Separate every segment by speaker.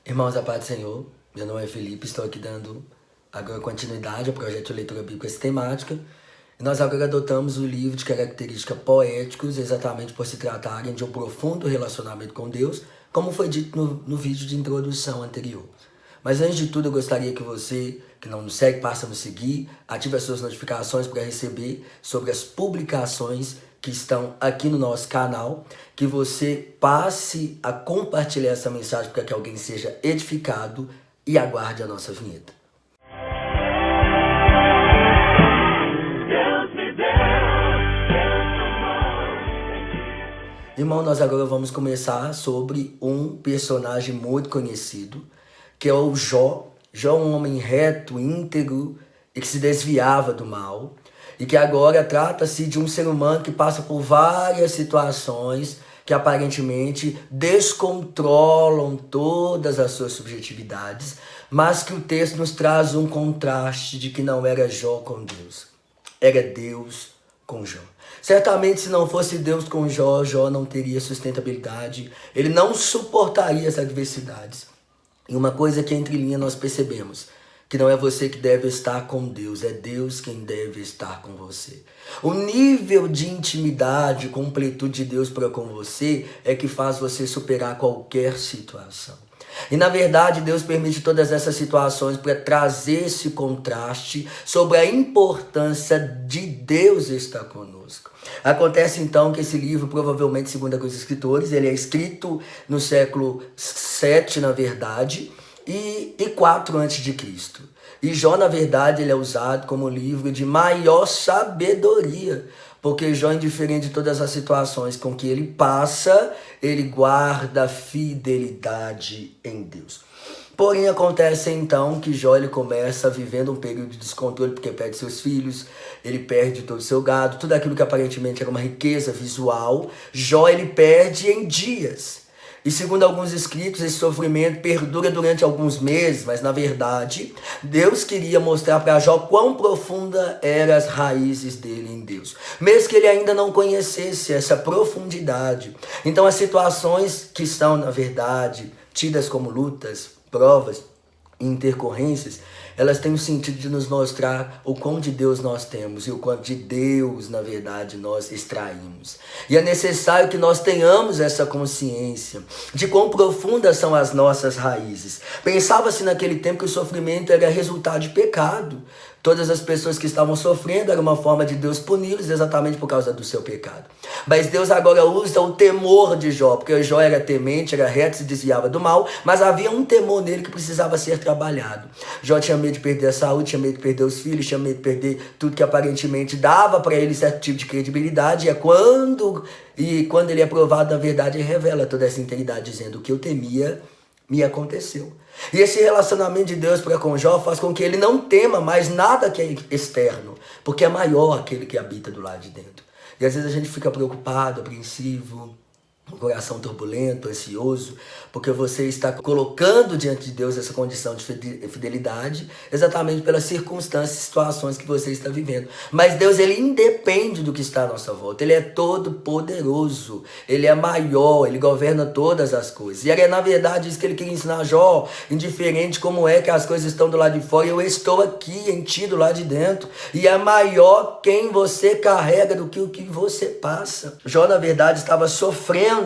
Speaker 1: Irmãos, a paz do Senhor, meu nome é Felipe, estou aqui dando agora continuidade ao projeto de leitura bíblica sistemática. E nós agora adotamos o livro de características poéticos, exatamente por se tratarem de um profundo relacionamento com Deus, como foi dito no vídeo de introdução anterior. Mas antes de tudo, eu gostaria que você, que não nos segue, passe a nos seguir, ative as suas notificações para receber sobre as publicações que estão aqui no nosso canal, que você passe a compartilhar essa mensagem para que alguém seja edificado e aguarde a nossa vinheta. Irmão, nós agora vamos começar sobre um personagem muito conhecido, que é o Jó. Jó é um homem reto, íntegro e que se desviava do mal. E que agora trata-se de um ser humano que passa por várias situações que aparentemente descontrolam todas as suas subjetividades, mas que o texto nos traz um contraste de que não era Jó com Deus, era Deus com Jó. Certamente, se não fosse Deus com Jó, Jó não teria sustentabilidade, ele não suportaria as adversidades. E uma coisa que entre linhas nós percebemos, que não é você que deve estar com Deus, é Deus quem deve estar com você. O nível de intimidade, completude de Deus para com você é que faz você superar qualquer situação. E na verdade Deus permite todas essas situações para trazer esse contraste sobre a importância de Deus estar conosco. Acontece então que esse livro, provavelmente segundo os escritores, ele é escrito no século 7, na verdade, e 4 a.C. E Jó, na verdade, ele é usado como livro de maior sabedoria, porque Jó, indiferente de todas as situações com que ele passa, ele guarda fidelidade em Deus. Porém, acontece então que Jó ele começa vivendo um período de descontrole, porque perde seus filhos, ele perde todo o seu gado, tudo aquilo que aparentemente era uma riqueza visual, Jó ele perde em dias. E segundo alguns escritos, esse sofrimento perdura durante alguns meses, mas na verdade, Deus queria mostrar para Jó quão profunda eram as raízes dele em Deus, mesmo que ele ainda não conhecesse essa profundidade. Então as situações que são, na verdade, tidas como lutas, provas e intercorrências, elas têm o sentido de nos mostrar o quão de Deus nós temos e o quanto de Deus, na verdade, nós extraímos. E é necessário que nós tenhamos essa consciência de quão profundas são as nossas raízes. Pensava-se naquele tempo que o sofrimento era resultado de pecado. Todas as pessoas que estavam sofrendo era uma forma de Deus puni-los exatamente por causa do seu pecado. Mas Deus agora usa o temor de Jó, porque Jó era temente, era reto, se desviava do mal, mas havia um temor nele que precisava ser trabalhado. Jó tinha medo de perder a saúde, tinha medo de perder os filhos, tinha medo de perder tudo que aparentemente dava para ele certo tipo de credibilidade. E quando ele é provado, na verdade, ele revela toda essa integridade, dizendo: o que eu temia me aconteceu. E esse relacionamento de Deus para com Jó faz com que ele não tema mais nada que é externo, porque é maior aquele que habita do lado de dentro. E às vezes a gente fica preocupado, apreensivo, um coração turbulento, ansioso, porque você está colocando diante de Deus essa condição de fidelidade exatamente pelas circunstâncias e situações que você está vivendo. Mas Deus, ele independe do que está à nossa volta. Ele é todo poderoso, ele é maior, ele governa todas as coisas. E era na verdade isso que ele queria ensinar a Jó, indiferente como é que as coisas estão do lado de fora, eu estou aqui em ti do lado de dentro. E é maior quem você carrega do que o que você passa. Jó, na verdade, estava sofrendo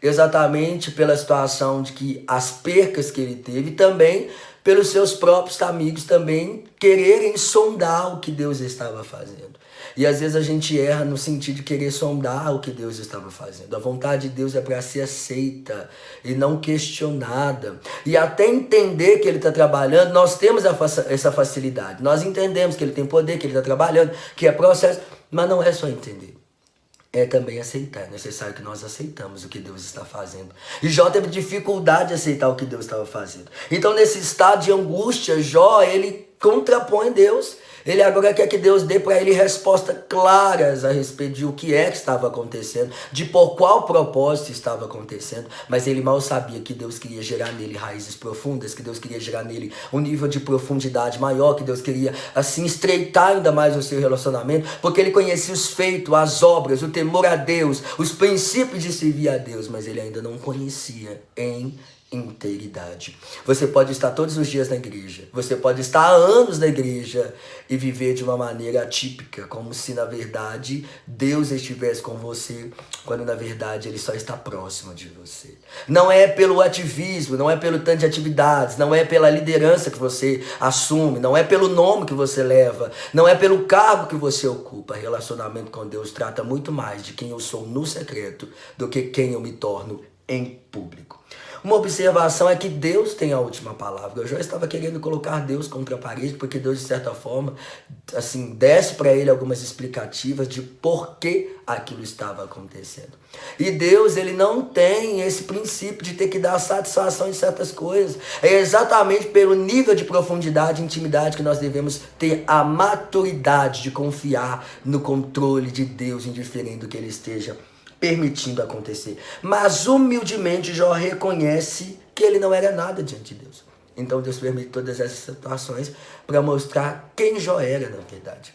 Speaker 1: exatamente pela situação de que as percas que ele teve, também pelos seus próprios amigos também quererem sondar o que Deus estava fazendo. E às vezes a gente erra no sentido de querer sondar o que Deus estava fazendo. A vontade de Deus é para ser aceita e não questionada. E até entender que ele está trabalhando, nós temos essa facilidade. Nós entendemos que ele tem poder, que ele está trabalhando, que é processo, mas não é só entender. É também aceitar. É necessário que nós aceitamos o que Deus está fazendo. E Jó teve dificuldade de aceitar o que Deus estava fazendo. Então, nesse estado de angústia, Jó, ele contrapõe Deus. Ele agora quer que Deus dê para ele respostas claras a respeito de o que é que estava acontecendo, de por qual propósito estava acontecendo, mas ele mal sabia que Deus queria gerar nele raízes profundas, que Deus queria gerar nele um nível de profundidade maior, que Deus queria assim estreitar ainda mais o seu relacionamento, porque ele conhecia os feitos, as obras, o temor a Deus, os princípios de servir a Deus, mas ele ainda não conhecia em integridade. Você pode estar todos os dias na igreja, você pode estar há anos na igreja e viver de uma maneira atípica, como se na verdade Deus estivesse com você, quando na verdade Ele só está próximo de você. Não é pelo ativismo, não é pelo tanto de atividades, não é pela liderança que você assume, não é pelo nome que você leva, não é pelo cargo que você ocupa. Relacionamento com Deus trata muito mais de quem eu sou no secreto do que quem eu me torno em público. Uma observação é que Deus tem a última palavra. Eu já estava querendo colocar Deus contra a parede, porque Deus, de certa forma, assim, desce para ele algumas explicativas de por que aquilo estava acontecendo. E Deus, ele não tem esse princípio de ter que dar satisfação em certas coisas. É exatamente pelo nível de profundidade e intimidade que nós devemos ter a maturidade de confiar no controle de Deus, indiferente do que ele esteja permitindo acontecer. Mas humildemente Jó reconhece que ele não era nada diante de Deus. Então Deus permite todas essas situações para mostrar quem Jó era na verdade.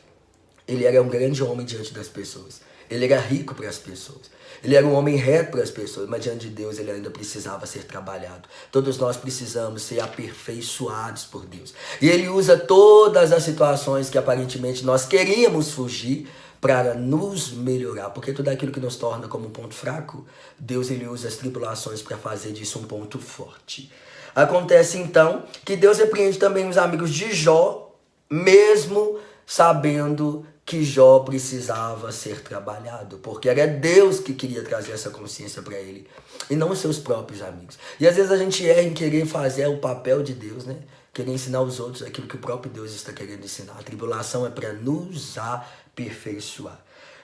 Speaker 1: Ele era um grande homem diante das pessoas. Ele era rico para as pessoas. Ele era um homem reto para as pessoas, mas diante de Deus ele ainda precisava ser trabalhado. Todos nós precisamos ser aperfeiçoados por Deus. E ele usa todas as situações que aparentemente nós queríamos fugir para nos melhorar, porque tudo aquilo que nos torna como um ponto fraco, Deus ele usa as tribulações para fazer disso um ponto forte. Acontece então que Deus repreende também os amigos de Jó, mesmo sabendo que Jó precisava ser trabalhado, porque era Deus que queria trazer essa consciência para ele, e não os seus próprios amigos. E às vezes a gente erra em querer fazer o papel de Deus, né? Querer ensinar os outros aquilo que o próprio Deus está querendo ensinar. A tribulação é para nos aperfeiçoar.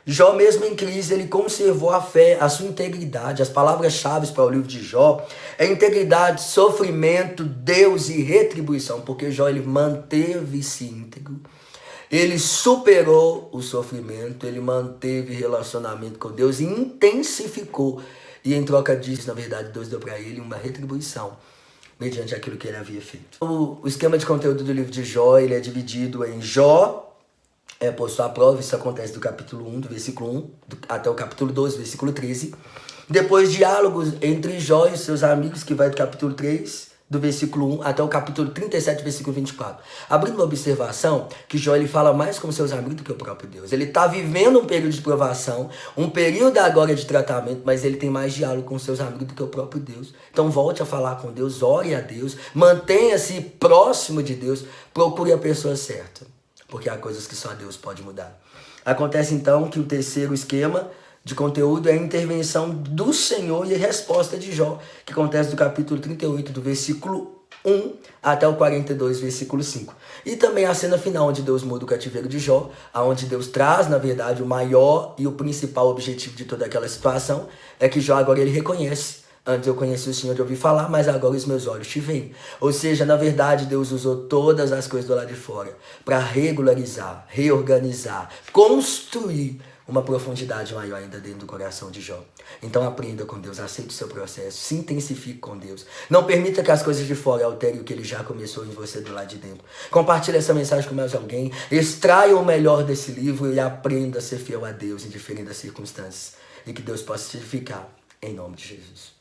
Speaker 1: Jó, mesmo em crise, ele conservou a fé, a sua integridade. As palavras-chave para o livro de Jó é integridade, sofrimento, Deus e retribuição, porque Jó ele manteve-se íntegro. Ele superou o sofrimento, ele manteve relacionamento com Deus e intensificou. E em troca disso, na verdade, Deus deu para ele uma retribuição mediante aquilo que ele havia feito. O esquema de conteúdo do livro de Jó, ele é dividido em Jó, posto à prova. Isso acontece do capítulo 1, do versículo 1, até o capítulo 12, versículo 13. Depois, diálogos entre Jó e seus amigos, que vai do capítulo 3, do versículo 1 até o capítulo 37, versículo 24. Abrindo uma observação, que Jó ele fala mais com seus amigos do que o próprio Deus. Ele está vivendo um período de provação, um período agora de tratamento, mas ele tem mais diálogo com seus amigos do que o próprio Deus. Então volte a falar com Deus, ore a Deus, mantenha-se próximo de Deus, procure a pessoa certa, porque há coisas que só Deus pode mudar. Acontece então que o terceiro esquema de conteúdo é a intervenção do Senhor e a resposta de Jó, que acontece do capítulo 38, do versículo 1 até o 42, versículo 5. E também a cena final, onde Deus muda o cativeiro de Jó, onde Deus traz, na verdade, o maior e o principal objetivo de toda aquela situação, é que Jó agora ele reconhece: antes eu conheci o Senhor de ouvir falar, mas agora os meus olhos te veem. Ou seja, na verdade, Deus usou todas as coisas do lado de fora para regularizar, reorganizar, construir uma profundidade maior ainda dentro do coração de Jó. Então aprenda com Deus, aceite o seu processo, se intensifique com Deus. Não permita que as coisas de fora alterem o que ele já começou em você do lado de dentro. Compartilhe essa mensagem com mais alguém, extraia o melhor desse livro e aprenda a ser fiel a Deus, indiferente das circunstâncias. E que Deus possa te edificar, em nome de Jesus.